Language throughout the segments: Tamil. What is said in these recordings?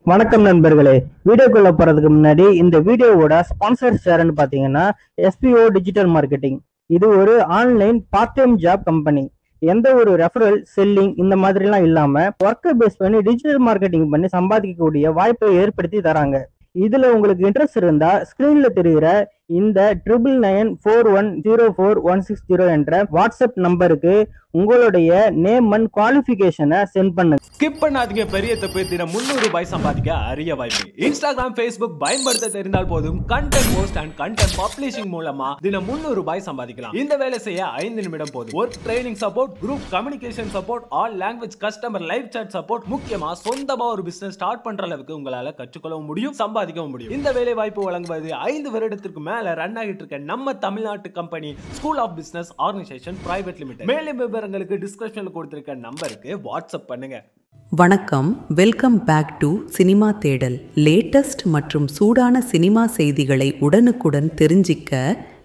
வணக்கம் நண்பர்களே. வீடியோக்குள்ள போறதுக்கு முன்னாடி இந்த வீடியோவோட ஸ்பான்சர் யாருன்னு பாத்தீங்கன்னா SPO டிஜிட்டல் மார்க்கெட்டிங். இது ஒரு online part time job company. எந்த ஒரு ரெஃபரல் செல்லிங் இந்த மாதிரிலாம் இல்லாம ஒர்க்கை பேஸ் பண்ணி டிஜிட்டல் மார்க்கெட்டிங் பண்ணி சம்பாதிக்கக்கூடிய வாய்ப்பை ஏற்படுத்தி தராங்க. இதுல உங்களுக்கு இன்ட்ரெஸ்ட் இருந்தா ஸ்கிரீன்ல தெரிகிற இந்த 9994104160 என்ற வாட்ஸ்அப் நம்பருக்கு உங்களுடைய நேம் அண்ட் குவாலிஃபிகேஷனை சென்ட் பண்ணுங்க. ஸ்கிப் பண்ணாதீங்க. பெரிய தப்பு. தினம் 300 ரூபாய் சம்பாதிக்க அரிய வாய்ப்பு. இன்ஸ்டாகிராம், Facebook பயன்படுத்த தெரிந்தால் போதும். Content post and content publishing மூலமா தினம் 300 ரூபாய் சம்பாதிக்கலாம். இந்த வேலை செய்ய 5 நிமிடம் போதும். Work training support, group communication support, all language customer live chat support, முக்கியமா சொந்தமா ஒரு பிசினஸ் ஸ்டார்ட் பண்ற அளவுக்கு உங்களால கற்றுக்கொள்ளவும் முடியும், சம்பாதிக்கவும் முடியும். இந்த வேலை வாய்ப்பு வழங்குவது 5 வருடத்திற்கு மேல ரன் ஆகிட்டு இருக்க நம்ம தமிழ்நாட்டு company school of business organisation private limited. மேலும் விவரங்களுக்கு டிஸ்கிரிப்ஷன்ல கொடுத்திருக்க நம்பருக்கு வாட்ஸ்அப் பண்ணுங்க. வணக்கம், வெல்கம் பேக் டு சினிமா தேடல். லேட்டஸ்ட் மற்றும் சூடான சினிமா செய்திகளை உடனுக்குடன் தெரிஞ்சிக்க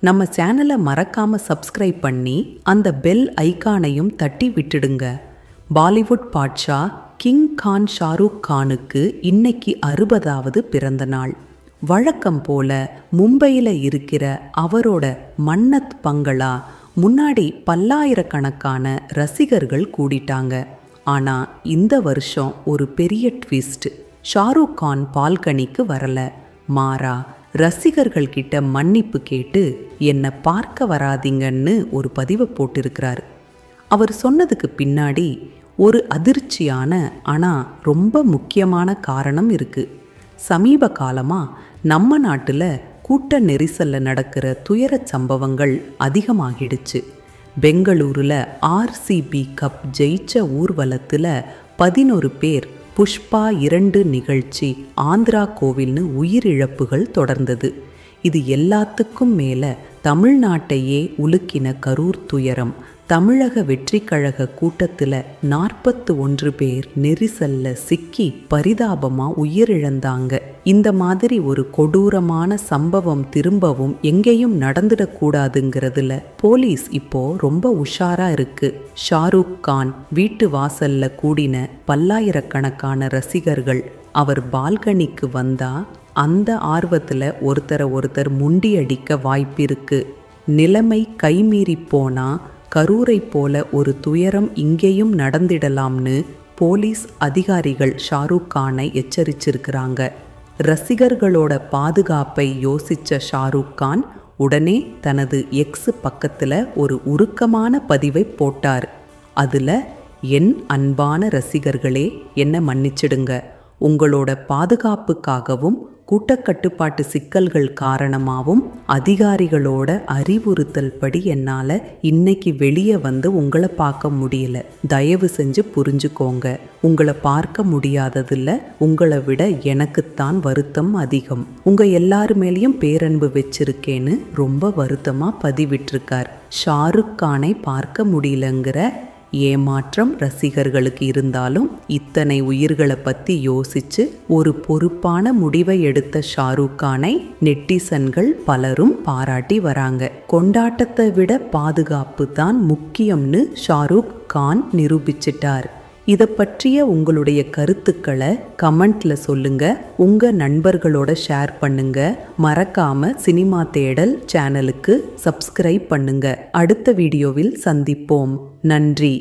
நம்ம சேனலை மறக்காம சப்ஸ்கிரைப் பண்ணி அந்த பெல் ஐகானையும் தட்டி விட்டுடுங்க. பாலிவுட் பாட்ஷா கிங் கான் ஷாருக் கானுக்கு இன்னைக்கு 60வது பிறந்த நாள். வழக்கம் போல மும்பையில் இருக்கிற அவரோட மன்னத் பங்களா முன்னாடி பல்லாயிரக்கணக்கான ரசிகர்கள் கூடிட்டாங்க. ஆனால் இந்த வருஷம் ஒரு பெரிய ட்விஸ்ட். ஷாருக் கான் பால்கனிக்கு வரல, மாறா ரசிகர்கள் கிட்ட மன்னிப்பு கேட்டு என்னை பார்க்க வராதிங்கன்னு ஒரு பதிவை போட்டிருக்கிறார். அவர் சொன்னதுக்கு பின்னாடி ஒரு அதிர்ச்சியான ஆனால் ரொம்ப முக்கியமான காரணம் இருக்குது. சமீப காலமாக நம்ம நாட்டில் கூட்ட நெரிசலில் நடக்கிற துயரச் சம்பவங்கள் அதிகமாகிடுச்சு. பெங்களூரில் RCB கப் ஜெயிச்ச ஊர்வலத்தில் 11 பேர் புஷ்பா 2 நிகழ்ச்சி ஆந்திரா கோவில்னு உயிரிழப்புகள் தொடர்ந்தது. இது எல்லாத்துக்கும் மேலே தமிழ்நாட்டையே உலுக்கின கரூர் துயரம். தமிழக வெற்றி கழக கூட்டத்தில் 41 பேர் நெரிசல்ல சிக்கி பரிதாபமாக உயிரிழந்தாங்க. இந்த மாதிரி ஒரு கொடூரமான சம்பவம் திரும்பவும் எங்கேயும் நடந்துடக்கூடாதுங்கிறதுல போலீஸ் இப்போ ரொம்ப உஷாரா இருக்கு. ஷாருக் கான் வீட்டு வாசல்ல கூடின பல்லாயிரக்கணக்கான ரசிகர்கள் அவர் பால்கனிக்கு வந்தா அந்த ஆர்வத்தில் ஒருத்தர் முண்டி அடிக்க வாய்ப்பிருக்கு. நிலைமை கைமீறி போனா கரூரை போல ஒரு துயரம் இங்கேயும் நடந்திடலாம்னு போலீஸ் அதிகாரிகள் ஷாருக் கானை எச்சரிச்சிருக்கிறாங்க. ரசிகர்களோட பாதுகாப்பை யோசிச்ச ஷாருக் கான் உடனே தனது எக்ஸ் பக்கத்தில் ஒரு உருக்கமான பதிவை போட்டார். அதில், என் அன்பான ரசிகர்களே, என்னை மன்னிச்சிடுங்க. உங்களோட பாதுகாப்புக்காகவும் கூட்டக்கட்டுப்பாட்டு சிக்கல்கள் காரணமாகவும் அதிகாரிகளோட அறிவுறுத்தல் படி என்னால் இன்னைக்கு வெளியே வந்து உங்களை பார்க்க முடியல. தயவு செஞ்சு புரிஞ்சுக்கோங்க. உங்களை பார்க்க முடியாததில் உங்களை விட எனக்குத்தான் வருத்தம் அதிகம். உங்கள் எல்லாரு மேலேயும் பேரன்பு வச்சிருக்கேன்னு ரொம்ப வருத்தமாக பதிவிட்டிருக்கார். ஷாருக் கானை பார்க்க முடியலங்கிற ஏமாற்றம் ரசிகர்களுக்கு இருந்தாலும் இத்தனை உயிர்களை பற்றி யோசிச்சு ஒரு பொறுப்பான முடிவை எடுத்த ஷாருக் கானை நெட்டிசன்கள் பலரும் பாராட்டி வராங்க. கொண்டாட்டத்தை விட பாதுகாப்பு தான் முக்கியம்னு ஷாருக் கான் நிரூபிச்சிட்டார். இதை பற்றிய உங்களுடைய கருத்துக்களை கமெண்ட்ல சொல்லுங்க. உங்க நண்பர்களோட ஷேர் பண்ணுங்க. மறக்காம சினிமா தேடல் சேனலுக்கு சப்ஸ்கிரைப் பண்ணுங்க. அடுத்த வீடியோவில் சந்திப்போம். நன்றி.